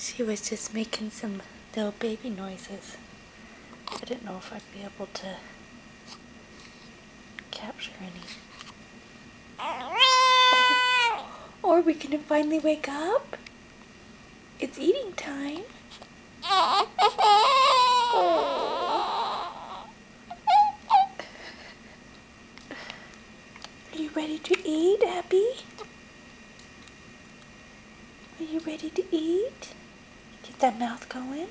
She was just making some little baby noises. I didn't know if I'd be able to capture any. Oh, are we gonna finally wake up? It's eating time. Oh. Are you ready to eat, Abby? Are you ready to eat? Get that mouth going.